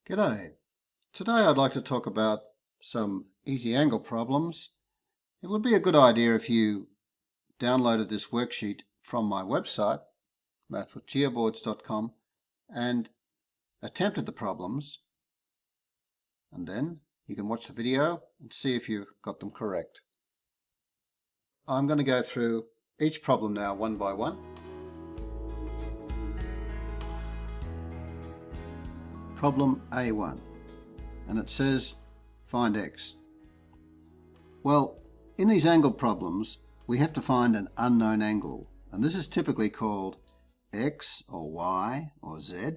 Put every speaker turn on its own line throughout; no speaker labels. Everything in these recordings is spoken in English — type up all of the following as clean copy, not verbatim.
G'day. Today I'd like to talk about some easy angle problems. It would be a good idea if you downloaded this worksheet from my website, mathwithgeoboards.com, and attempted the problems, and then you can watch the video and see if you've got them correct. I'm going to go through each problem now one by one. Problem A1, and it says find x. Well, in these angle problems we have to find an unknown angle, and this is typically called x or y or z.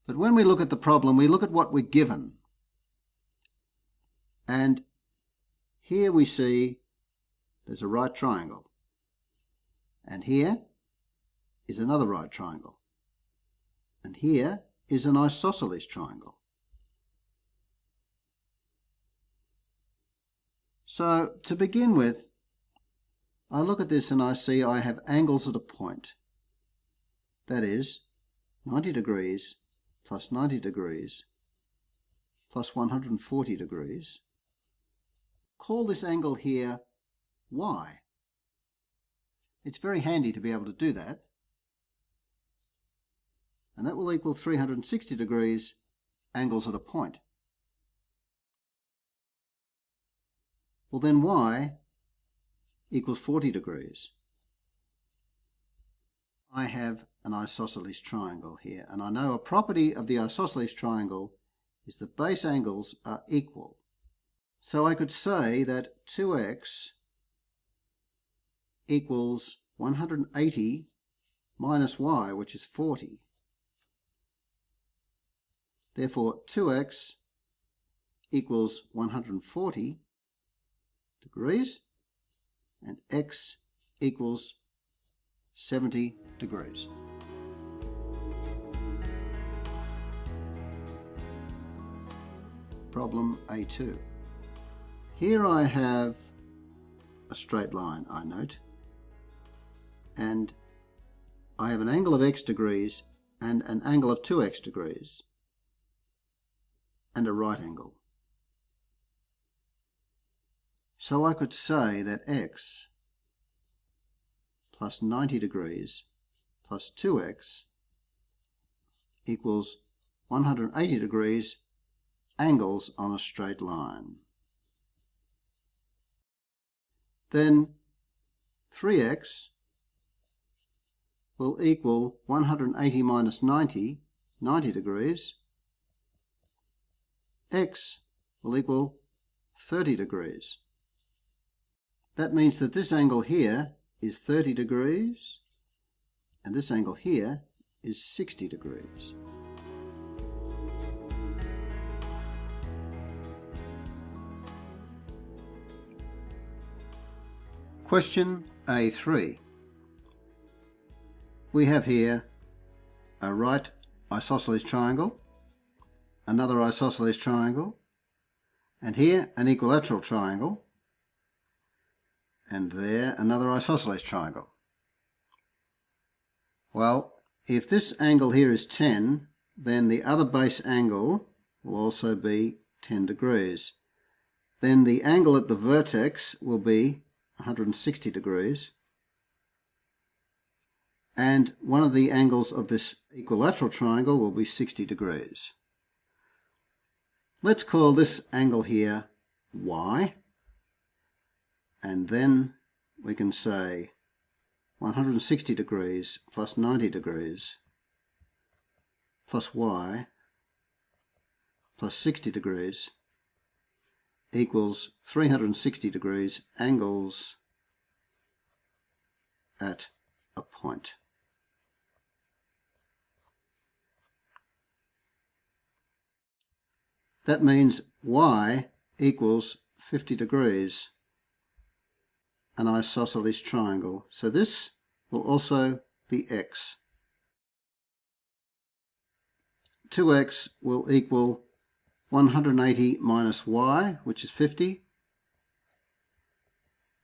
But when we look at the problem, we look at what we're given, and here we see there's a right triangle, and here is another right triangle. And here is an isosceles triangle. So to begin with, I look at this and I see I have angles at a point. That is 90 degrees plus 90 degrees plus 140 degrees. Call this angle here y. It's very handy to be able to do that. And that will equal 360 degrees angles at a point. Well, then y equals 40 degrees. I have an isosceles triangle here, and I know a property of the isosceles triangle is that base angles are equal. So I could say that 2x equals 180 minus y, which is 40. Therefore, 2x equals 140 degrees, and x equals 70 degrees. Problem A2. Here I have a straight line, I note, and I have an angle of x degrees and an angle of 2x degrees, and a right angle. So I could say that x plus 90 degrees plus 2x equals 180 degrees angles on a straight line. Then 3x will equal 180 minus 90, 90 degrees. X will equal 30 degrees. That means that this angle here is 30 degrees, and this angle here is 60 degrees. Question A3. We have here a right isosceles triangle, another isosceles triangle, and here an equilateral triangle, and there another isosceles triangle. Well, if this angle here is 10, then the other base angle will also be 10 degrees. Then the angle at the vertex will be 160 degrees, and one of the angles of this equilateral triangle will be 60 degrees. Let's call this angle here y, and then we can say 160 degrees plus 90 degrees plus y plus 60 degrees equals 360 degrees angles at a point. That means y equals 50 degrees, an isosceles triangle. So this will also be x. 2x will equal 180 minus y, which is 50,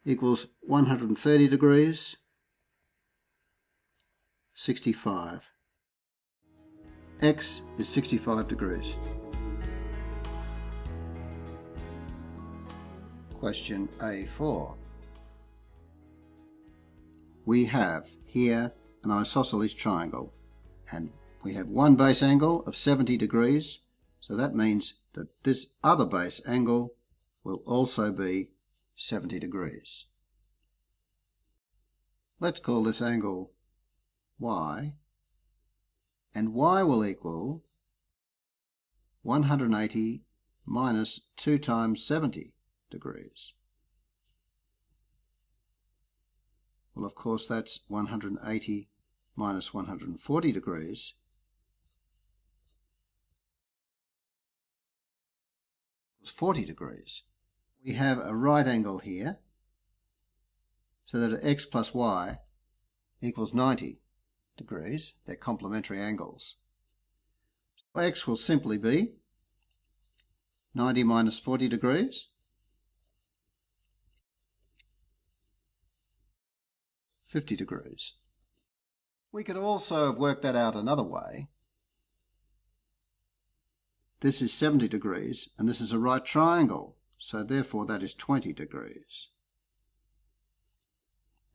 equals 130 degrees, 65. x is 65 degrees. Question A4. We have here an isosceles triangle, and we have one base angle of 70 degrees, so that means that this other base angle will also be 70 degrees. Let's call this angle y, and y will equal 180 minus 2 times 70 degrees. Well, of course, that's 180 minus 140 degrees. It's 40 degrees. We have a right angle here, so that x plus y equals 90 degrees. They're complementary angles. So x will simply be 90 minus 40 degrees, 50 degrees. We could also have worked that out another way. This is 70 degrees, and this is a right triangle, so therefore that is 20 degrees.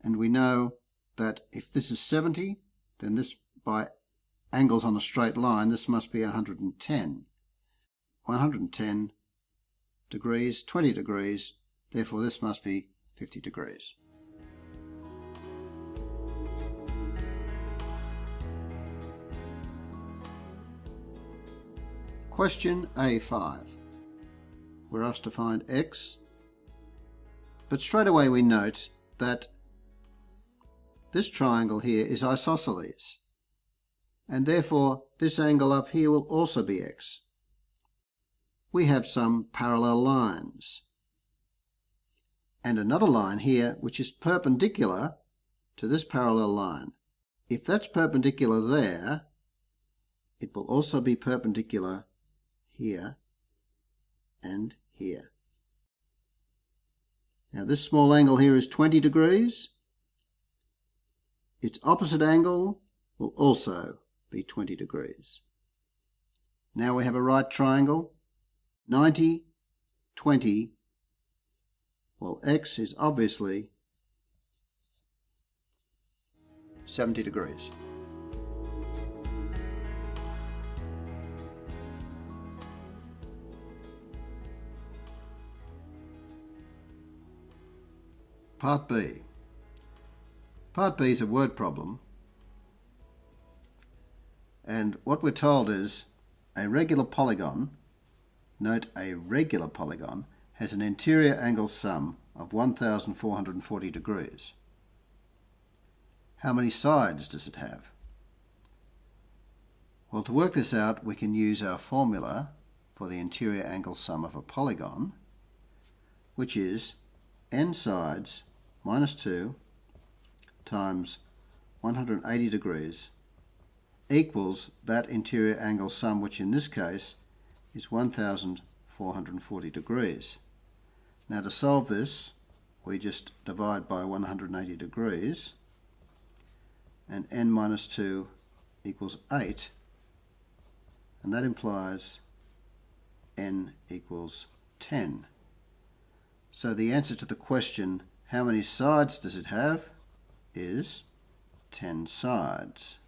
And we know that if this is 70, then this, by angles on a straight line, this must be 110. 110 degrees, 20 degrees, therefore this must be 50 degrees. Question A5. We're asked to find x, but straight away we note that this triangle here is isosceles, and therefore this angle up here will also be x. We have some parallel lines, and another line here which is perpendicular to this parallel line. If that's perpendicular there, it will also be perpendicular here and here. Now this small angle here is 20 degrees. Its opposite angle will also be 20 degrees. Now we have a right triangle, 90, 20. Well, x is obviously 70 degrees. Part B. Part B is a word problem, and what we're told is a regular polygon, note a regular polygon, has an interior angle sum of 1440 degrees. How many sides does it have? Well, to work this out, we can use our formula for the interior angle sum of a polygon, which is n sides minus 2 times 180 degrees equals that interior angle sum, which in this case is 1440 degrees. Now to solve this, we just divide by 180 degrees, and n minus 2 equals 8, and that implies n equals 10. So the answer to the question, how many sides does it have, is 10 sides.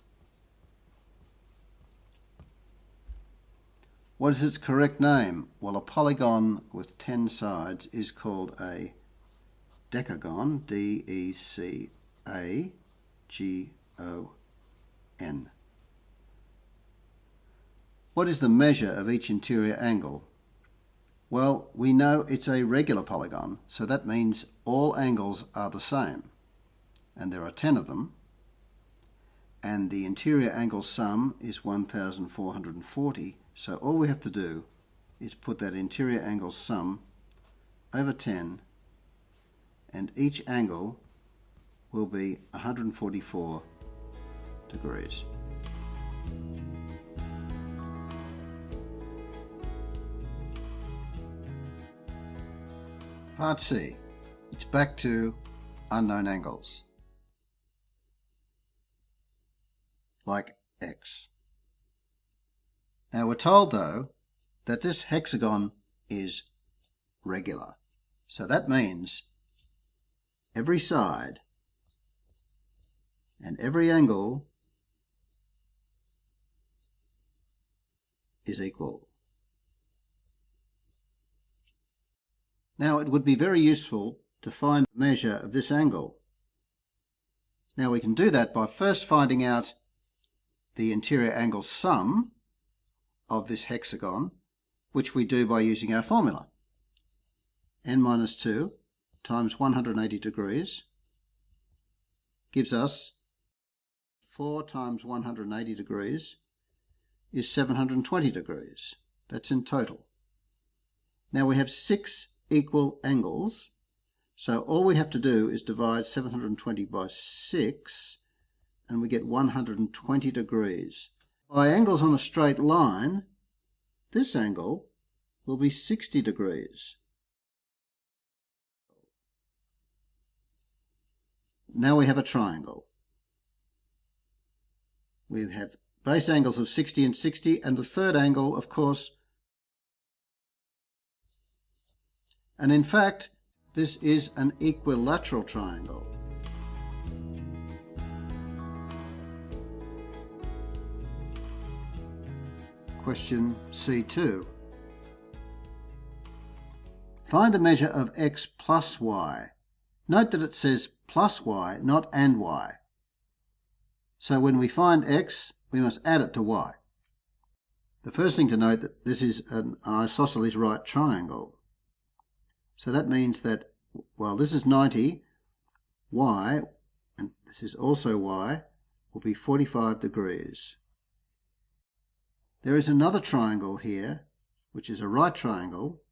What is its correct name? Well, a polygon with 10 sides is called a decagon, D-E-C-A-G-O-N. What is the measure of each interior angle? Well, we know it's a regular polygon, so that means all angles are the same, and there are 10 of them, and the interior angle sum is 1440, so all we have to do is put that interior angle sum over 10, and each angle will be 144 degrees. Part C. It's back to unknown angles, like x. Now we're told though that this hexagon is regular. So that means every side and every angle is equal. Now it would be very useful to find the measure of this angle. Now we can do that by first finding out the interior angle sum of this hexagon, which we do by using our formula. n minus 2 times 180 degrees gives us 4 times 180 degrees is 720 degrees. That's in total. Now we have 6 equal angles, so all we have to do is divide 720 by 6 and we get 120 degrees. By angles on a straight line, this angle will be 60 degrees. Now we have a triangle. We have base angles of 60 and 60, and the third angle, of course. And in fact, this is an equilateral triangle. Question C2. Find the measure of x plus y. Note that it says plus y, not and y. So when we find x, we must add it to y. The first thing to note that this is an isosceles right triangle. So that means that, well, this is 90, y, and this is also y, will be 45 degrees. There is another triangle here, which is a right triangle,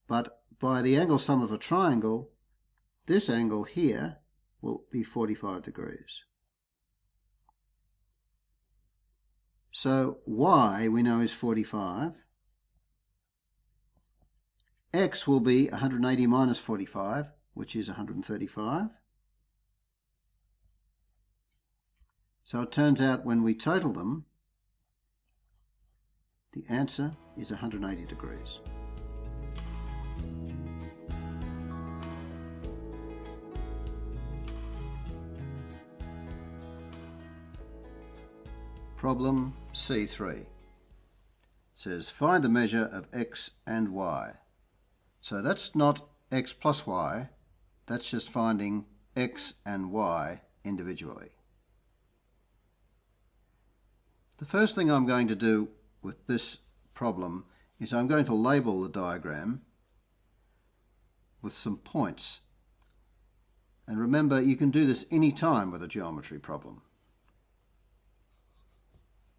but by the angle sum of a triangle, this angle here will be 45 degrees. So y we know is 45. X will be 180 minus 45, which is 135. So it turns out when we total them, the answer is 180 degrees. Problem C3 says find the measure of x and y. So that's not x plus y, that's just finding x and y individually. The first thing I'm going to do with this problem is I'm going to label the diagram with some points. And remember, you can do this any time with a geometry problem.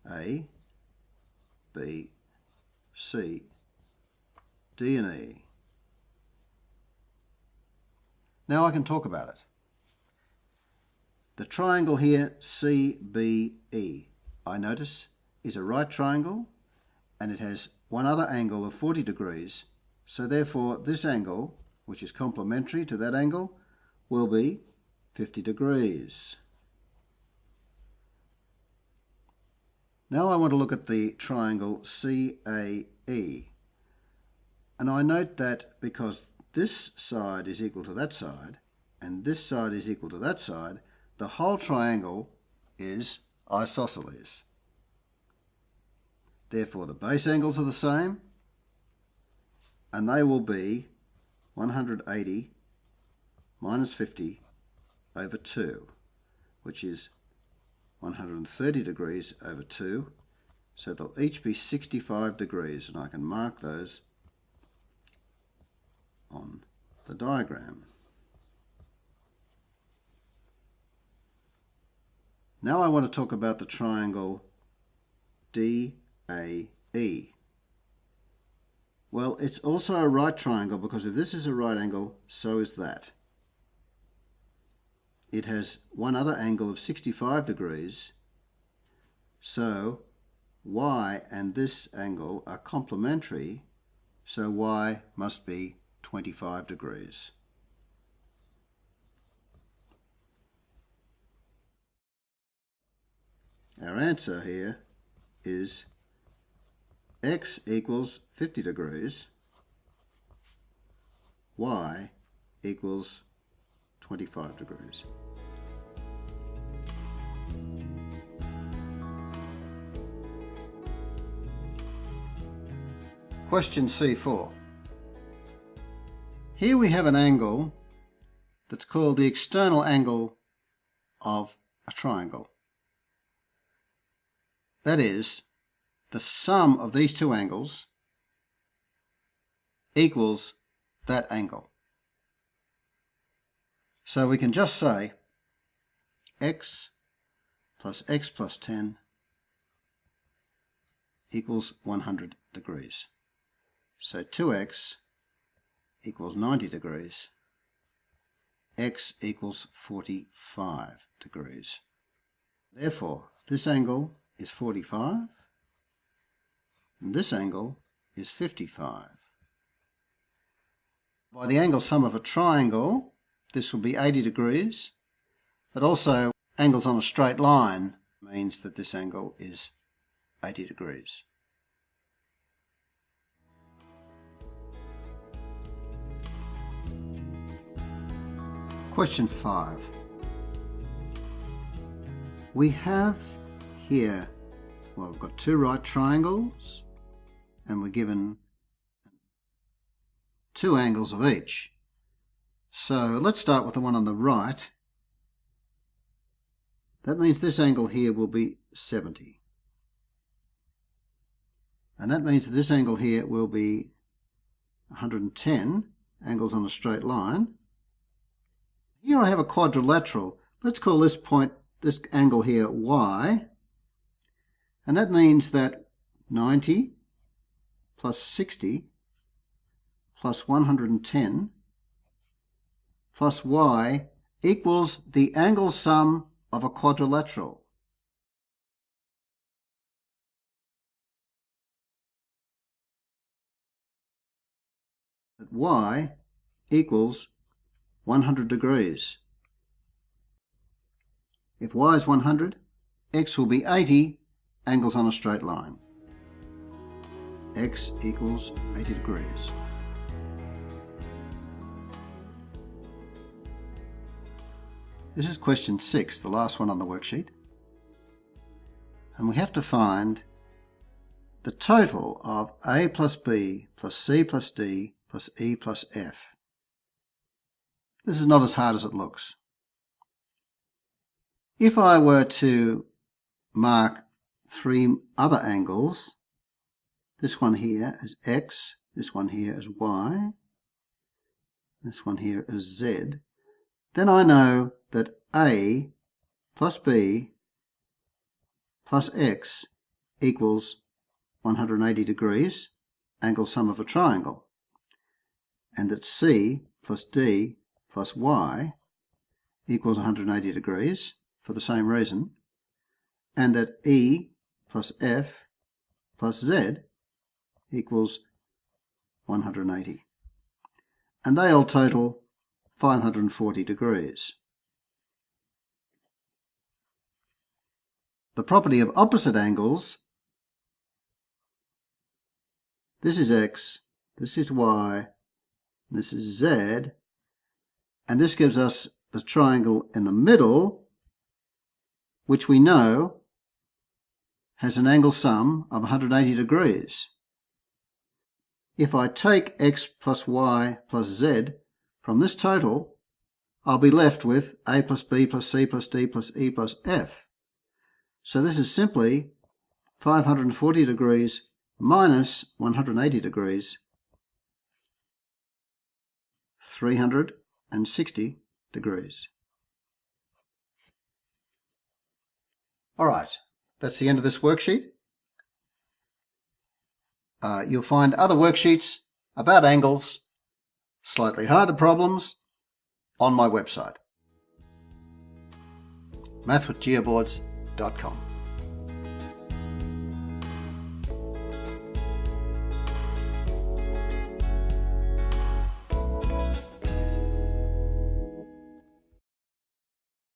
A, B, C, D and E. Now I can talk about it. The triangle here, CBE, I notice is a right triangle and it has one other angle of 40 degrees. So therefore this angle, which is complementary to that angle, will be 50 degrees. Now I want to look at the triangle CAE. And I note that because this side is equal to that side, and this side is equal to that side, the whole triangle is isosceles. Therefore the base angles are the same, and they will be 180 minus 50 over 2, which is 130 degrees over 2, so they'll each be 65 degrees, and I can mark those on the diagram. Now I want to talk about the triangle DAE. Well, it's also a right triangle because if this is a right angle, so is that. It has one other angle of 65 degrees, so y and this angle are complementary, so y must be 25 degrees. Our answer here is x equals 50 degrees, y equals 25 degrees. Question C4. Here we have an angle that's called the external angle of a triangle. That is, the sum of these two angles equals that angle. So we can just say x plus 10 equals 100 degrees. So 2x equals 90 degrees. X equals 45 degrees. Therefore, this angle is 45 and this angle is 55. By the angle sum of a triangle, this will be 80 degrees, but also angles on a straight line means that this angle is 80 degrees. Question 5. We have here, well, we've got two right triangles and we're given two angles of each. So let's start with the one on the right. That means this angle here will be 70. And that means that this angle here will be 110, angles on a straight line. Here I have a quadrilateral. Let's call this point, this angle here, y. And that means that 90 plus 60 plus 110 plus y equals the angle sum of a quadrilateral. That y equals 100 degrees. If y is 100, x will be 80, angles on a straight line. X equals 80 degrees. This is question 6, the last one on the worksheet. And we have to find the total of a plus b plus c plus d plus e plus f. This is not as hard as it looks. If I were to mark three other angles, this one here is x, this one here is y, this one here is z, then I know that a plus b plus x equals 180 degrees, angle sum of a triangle, and that c plus d plus y equals 180 degrees for the same reason, and that e plus f plus z equals 180. And they all total 540 degrees. The property of opposite angles, this is x, this is y, this is z, and this gives us the triangle in the middle, which we know has an angle sum of 180 degrees. If I take x plus y plus z from this total, I'll be left with a plus b plus c plus d plus e plus f. So this is simply 540 degrees minus 180 degrees, 360 degrees. All right, that's the end of this worksheet. You'll find other worksheets about angles, slightly harder problems, on my website, mathwithgeoboards.com.